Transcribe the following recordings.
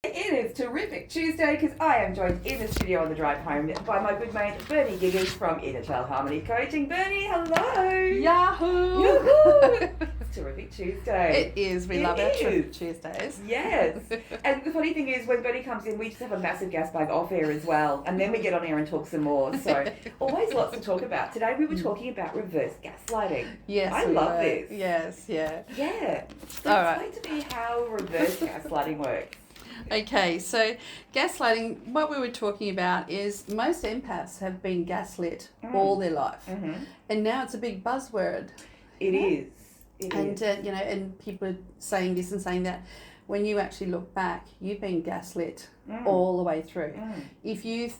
It is Terrific Tuesday because I am joined in the studio on the drive home by my good mate Bernie Giggins from Inner Child Harmony Coaching. Bernie, hello! Yahoo! Yoo-hoo! It's Terrific Tuesday. It is. We love our Terrific Tuesdays. Yes. And the funny thing is, when Bernie comes in, we just have a massive gas bag off air as well, and then we get on air and talk some more. So always lots to talk about. Today we were talking about reverse gaslighting. Yes, I love this. Yes, yeah. Yeah. So All right. explain to me how reverse gaslighting works. Okay, so gaslighting, what we were talking about is most empaths have been gaslit all their life. Mm-hmm. And now it's a big buzzword. It is. It And, is. and people are saying this and saying that. When you actually look back, you've been gaslit all the way through. If you,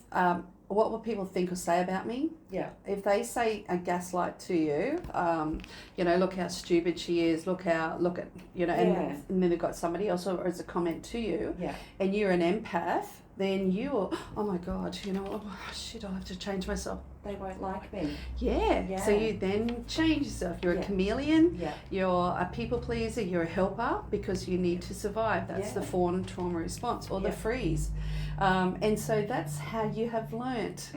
what will people think or say about me? Yeah. If they say a gaslight to you, look how stupid she is, look at, and then they've got somebody else or as a comment to you, and you're an empath, then you're, oh my God, oh shit, I'll have to change myself. They won't like me. Yeah. So you then change yourself. You're a chameleon. Yeah. You're a people pleaser. You're a helper because you need to survive. That's the fawn trauma response or the freeze. And so that's how you have learnt.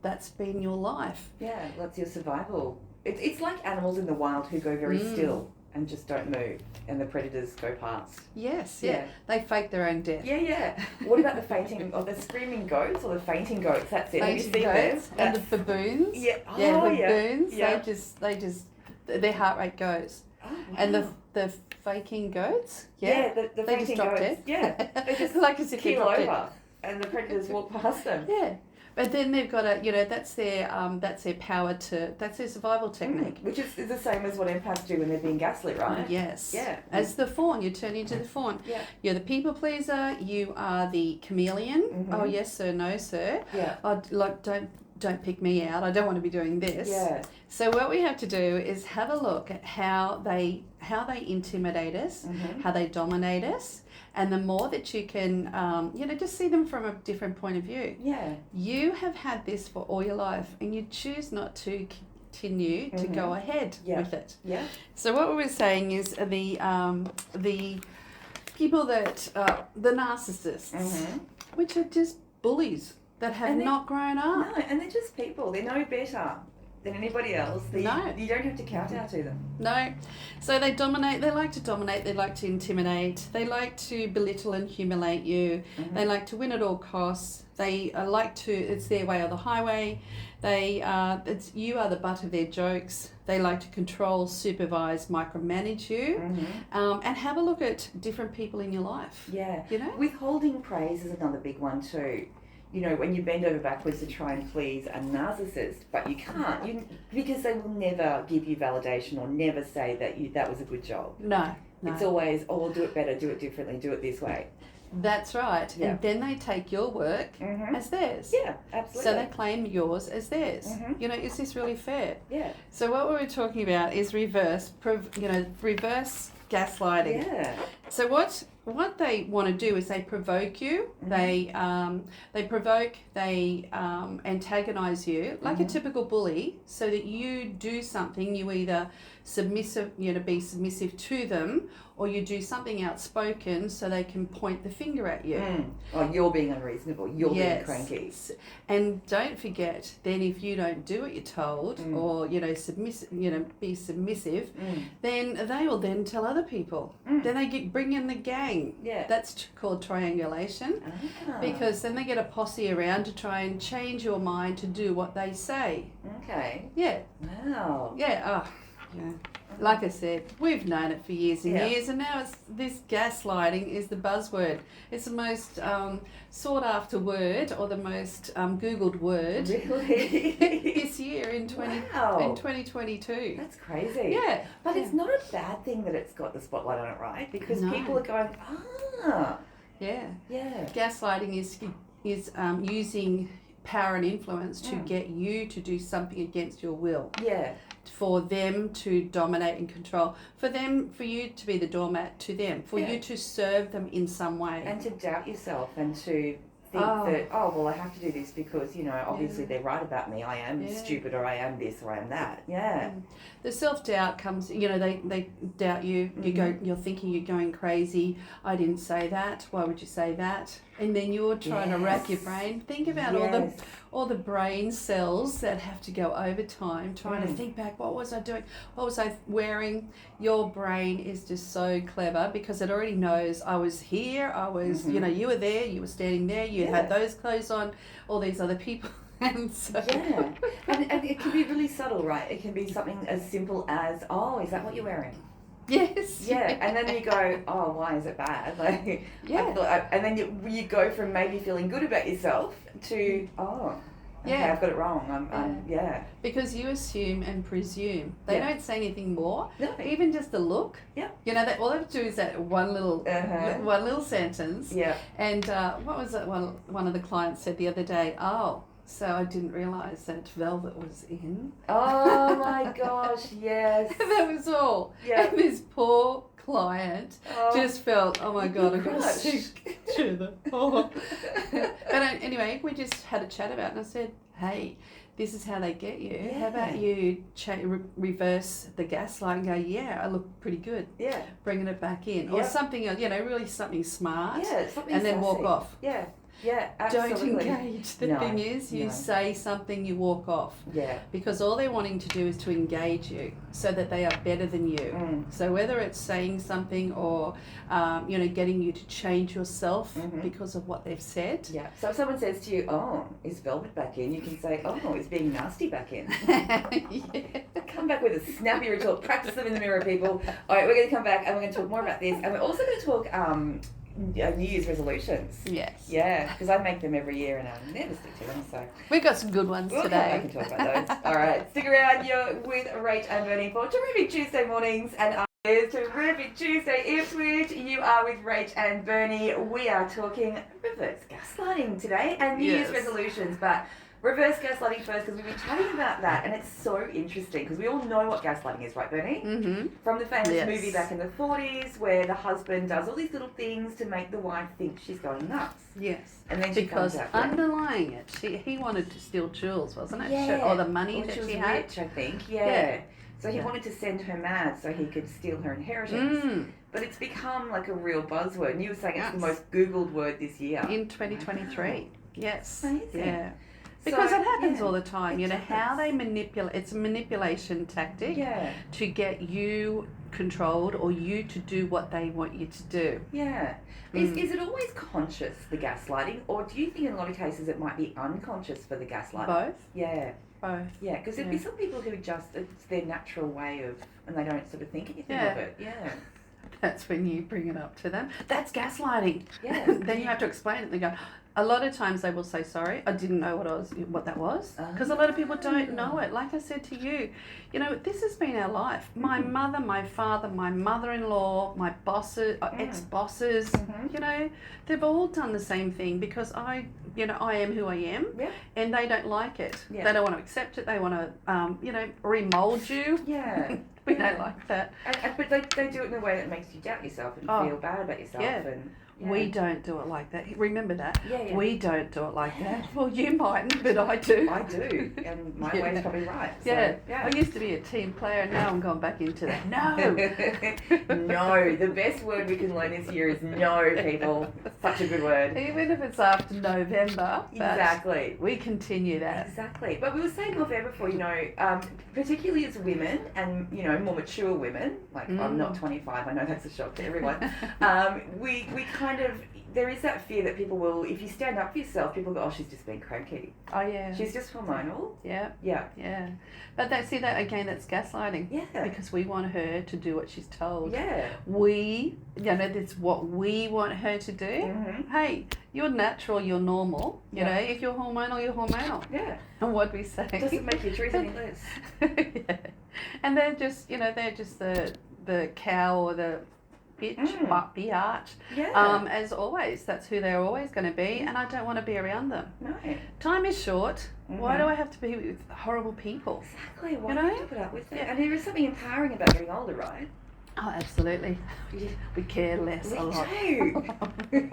That's been your life. Yeah, that's your survival. It's like animals in the wild who go very still and just don't move, and the predators go past. Yes, yeah. They fake their own death. Yeah. What about the fainting, or the screaming goats, or the fainting goats? That's it. Fainting goats and the baboons. Yeah. Baboons. Yeah. They just, their heart rate goes. Oh, wow. And the faking goats. The they fainting just drop goats. dead. Yeah. They just like as if they keel dropped over, dead. and the predators walk past them. Yeah. But then they've got that's their power that's their survival technique. Which is the same as what empaths do when they're being gaslit, right? Yes. Yeah. As the fawn, you turn into the fawn. Yeah. You're the people pleaser, you are the chameleon. Oh yes sir, no sir. Yeah. Don't pick me out. I don't want to be doing this. Yeah. So what we have to do is have a look at how they intimidate us, how they dominate us, and the more that you can, just see them from a different point of view. Yeah. You have had this for all your life, and you choose not to continue to go ahead with it. Yeah. So what we were saying is the people that the narcissists, which are just bullies that have not grown up. No, and they're just people. They know better than anybody else. You don't have to kowtow to them. No. So they dominate. They like to dominate. They like to intimidate. They like to belittle and humiliate you. They like to win at all costs. They like to, it's their way or the highway. You are the butt of their jokes. They like to control, supervise, micromanage you, and have a look at different people in your life. Yeah. Withholding praise is another big one too. When you bend over backwards to try and please a narcissist, but you can't, because they will never give you validation or never say that was a good job. No. It's always, we'll do it better, do it differently, do it this way. That's right. Yeah. And then they take your work as theirs. Yeah, absolutely. So they claim yours as theirs. Is this really fair? Yeah. So what we were talking about is reverse gaslighting. Yeah. So what they want to do is they provoke you. They provoke. They antagonize you like a typical bully, so that you do something. You either be submissive to them, or you do something outspoken so they can point the finger at you. Oh, you're being unreasonable. You're being cranky. And don't forget, then if you don't do what you're told, or be submissive, then they will then tell other people. Then they bring in the gang. Yeah. That's called triangulation, because then they get a posse around to try and change your mind to do what they say. Okay. Yeah. Wow. Yeah. Yeah. Like I said, we've known it for years and years, and now this gaslighting is the buzzword. It's the most sought after word, or the most Googled word. Really? this year in 2022. That's crazy. Yeah. But it's not a bad thing that it's got the spotlight on it, right? Because people are going, Yeah. Yeah. Gaslighting is using power and influence to get you to do something against your will. Yeah. For them to dominate and control, for you to be the doormat to them, for you to serve them in some way. And to doubt yourself and to think that, oh, well, I have to do this because, you know, obviously they're right about me. I am stupid, or I am this, or I am that. Yeah. The self-doubt comes, you know, they doubt you. You're thinking you're going crazy. I didn't say that. Why would you say that? And then you're trying to rack your brain. Think about all the brain cells that have to go overtime trying to think back. What was I doing? What was I wearing? Your brain is just so clever because it already knows I was here. I was, you know, you were there. You were standing there. You had those clothes on. All these other people. And so and it can be really subtle, right? It can be something as simple as, oh, is that what you're wearing? Yes. Yeah, and then you go, oh, why is it bad? Like, and then you go from maybe feeling good about yourself to, oh, okay, I've got it wrong. I'm Because you assume and presume. They don't say anything more. No. Even just a look. Yeah. You know, all they have to do is that one little sentence. Yeah. And what was it? One of the clients said the other day, oh, so I didn't realise that velvet was in. Oh my gosh, yes. That was all. Yeah. And this poor client just felt, oh my God, I've got to stick to the But anyway, we just had a chat about it, and I said, hey, this is how they get you. Yeah. How about you reverse the gaslight and go, I look pretty good. Yeah. Bringing it back in. Or something, you know, really something smart. Yeah, something and then sassy. walk off. Yeah. Yeah, absolutely. Don't engage. The thing is, you say something, you walk off. Yeah. Because all they're wanting to do is to engage you so that they are better than you. So whether it's saying something or, you know, getting you to change yourself because of what they've said. Yeah. So if someone says to you, oh, is velvet back in? You can say, oh, is being nasty back in? Come back with a snappy retort. Practice them in the mirror, people. All right, we're going to come back and we're going to talk more about this. And we're also going to talk New Year's resolutions. Yes. Yeah, because I make them every year and I never stick to them. So we've got some good ones today. I can talk about those. All right, stick around. You're with Rach and Bernie for Terrific Tuesday mornings, and it's Terrific Tuesday Ipswich. You are with Rach and Bernie. We are talking reverse gaslighting today and New Year's resolutions, but reverse gaslighting first, because we've been chatting about that, and it's so interesting because we all know what gaslighting is, right, Bernie? Mm-hmm. From the famous movie back in the 40s where the husband does all these little things to make the wife think she's going nuts. Yes. And then she because finds out, underlying it, he wanted to steal Jules, wasn't it? Yeah. Or the money that she had. Rich, I think. Yeah. So he wanted to send her mad so he could steal her inheritance. But it's become like a real buzzword. And you were saying it's the most Googled word this year. In 2023. Yes. Amazing. Yeah. Because it happens all the time, you know, how they manipulate, it's a manipulation tactic to get you controlled or you to do what they want you to do. Yeah. Is it always conscious, the gaslighting, or do you think in a lot of cases it might be unconscious for the gaslighting? Both. Yeah. Both. Yeah, because there'd be some people who just, it's their natural way of, and they don't sort of think anything of it. Yeah. That's when you bring it up to them. That's gaslighting. Yeah. Then you have to explain it. They go, a lot of times they will say, sorry, I didn't know what that was. Because a lot of people don't know it. Like I said to you, you know, this has been our life. My mother, my father, my mother-in-law, my bosses, ex-bosses, you know, they've all done the same thing because I am who I am and they don't like it. Yeah. They don't want to accept it. They want to, you know, remold you. Yeah. We don't like that. But they do it in a way that makes you doubt yourself and feel bad about yourself. Yeah. And we don't do it like that. Remember that. Yeah. We don't do it like that. Well, you mightn't, but I do. I do, and my way's probably right. So, I used to be a team player, and now I'm going back into that. No. No. The best word we can learn this year is no, people. Such a good word. Even if it's after November. Exactly. We continue that. Exactly. But we were saying off air before, you know, particularly as women and, you know, more mature women, like I'm not 25, I know that's a shock to everyone, we kind of, there is that fear that people will, if you stand up for yourself, people go, oh, she's just being cranky. Oh, yeah. She's just hormonal. Yeah. Yeah. Yeah. But that's gaslighting. Yeah. Because we want her to do what she's told. Yeah. You know, that's what we want her to do. Mm-hmm. Hey, you're natural, you're normal. You know, if you're hormonal, you're hormonal. Yeah. And what we say. Doesn't make your truth any less. Yeah. And they're just, you know, the cow or the biatch. Yeah. As always, that's who they're always going to be, and I don't want to be around them. No. Time is short. Why do I have to be with horrible people? Exactly. Why do you put up with it? And there is something empowering about getting older, right? Oh, absolutely. We care less We a lot. do.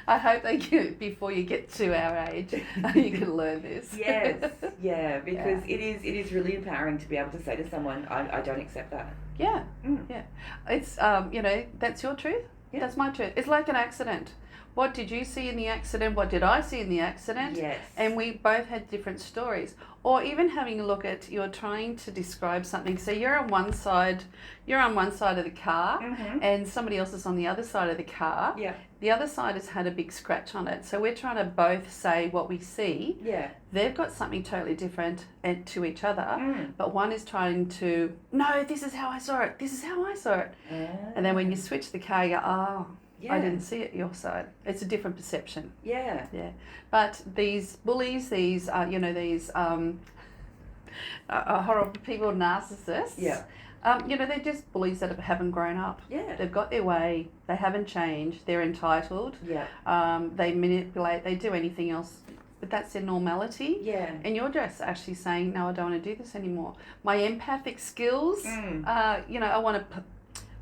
I hope they get before you get to our age, you can learn this. Yes, yeah, because it is really empowering to be able to say to someone, I don't accept that. Yeah, Mm. yeah. It's that's your truth. Yeah. That's my truth. It's like an accident. What did you see in the accident? What did I see in the accident? Yes. And we both had different stories. Or even having a look at, you're trying to describe something. So you're on one side of the car, Mm-hmm. and somebody else is on the other side of the car. Yeah. The other side has had a big scratch on it. So we're trying to both say what we see. Yeah. They've got something totally different to each other, Mm. but one is trying to, no, this is how I saw it. This is how I saw it. And then when you switch the car, you go, oh, Yeah. I didn't see it your side. It's a different perception. Yeah. Yeah. But these bullies, these horrible people, narcissists. Yeah. They're just bullies that haven't grown up. Yeah. They've got their way. They haven't changed. They're entitled. Yeah. They manipulate. They do anything else, but that's their normality. Yeah. And you're just actually saying, no, I don't want to do this anymore. My empathic skills, I want to.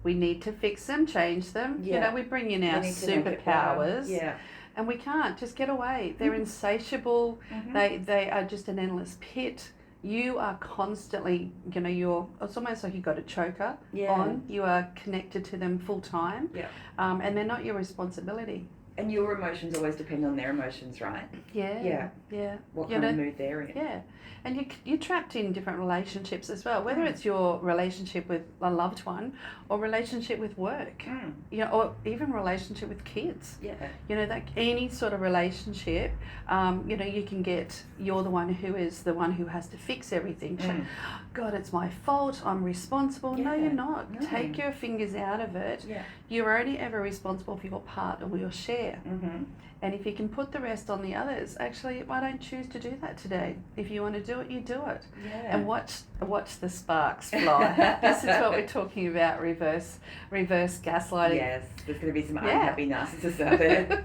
We need to fix them, change them. Yeah. We bring in our We need to make it better. superpowers. Yeah. And we can't just get away. They're insatiable. Mhm. They are just an endless pit. You are constantly, it's almost like you've got a choker Yeah. on. You are connected to them full time. Yeah. And they're not your responsibility. And your emotions always depend on their emotions, right? Yeah. Yeah. Yeah. What kind of mood they're in. Yeah. And you're trapped in different relationships as well, whether it's your relationship with a loved one or relationship with work, Mm. or even relationship with kids. Yeah. Like any sort of relationship, you can get, you're the one who has to fix everything. Mm. God, it's my fault, I'm responsible. No, Yeah. you're not. No. Take your fingers out of it. Yeah. You're only ever responsible for your part or your share. Mm-hmm. And if you can put the rest on the others, actually, why don't choose to do that today? If you want to do it, you do it. Yeah. And watch the sparks fly. This is what we're talking about, reverse gaslighting. Yes, there's going to be some Yeah. unhappy narcissists out there.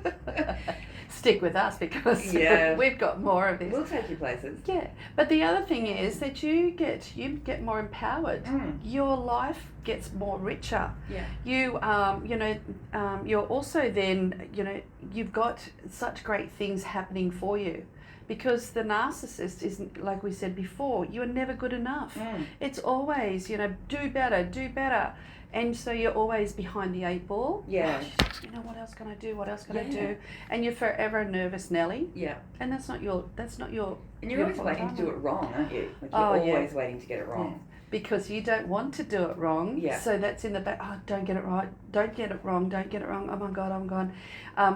Stick with us because Yeah. we've got more of this. We'll take you places. Yeah, but the other thing is that you get more empowered. Mm. Your life gets more richer. Yeah. You're also then, you've got such great things happening for you. Because the narcissist isn't, like we said before, you are never good enough. Mm. It's always, do better. And so you're always behind the 8 ball. Yeah. What else can I do? What else can I Yeah. do? And you're forever a nervous Nelly. Yeah. And that's not your And you're always waiting to do it wrong, aren't you? Like you're always waiting to get it wrong. Because you don't want to do it wrong. Yeah. So that's in the back. Oh, don't get it right. Don't get it wrong. Don't get it wrong. Oh my God, I'm gone.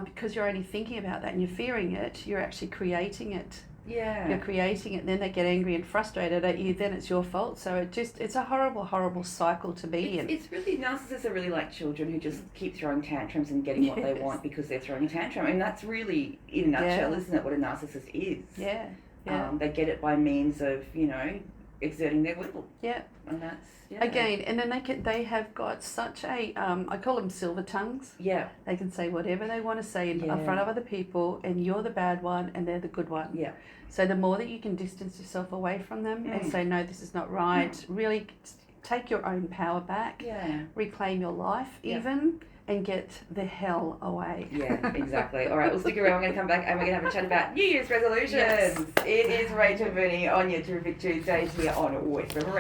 Because you're only thinking about that and you're fearing it, you're actually creating it. Yeah. You're creating it, then they get angry and frustrated at you, then it's your fault. So it's a horrible, horrible cycle to be in. It's really, narcissists are really like children who just keep throwing tantrums and getting what they Yes. want because they're throwing a tantrum. And that's really, in a nutshell, isn't it, what a narcissist is? Yeah. They get it by means of, exerting their will. Yeah. And that's, Again, and then they have got such a, I call them silver tongues. Yeah. They can say whatever they want to say in Yeah. front of other people, and you're the bad one and they're the good one. Yeah. So the more that you can distance yourself away from them and say, no, this is not right, really take your own power back, Yeah. reclaim your life even, and get the hell away. Yeah, exactly. All right, we'll stick around. We're going to come back and we're going to have a chat about New Year's resolutions. Yes. It is Rach and Bernie on your Terrific Tuesdays here on West Bremer Radio.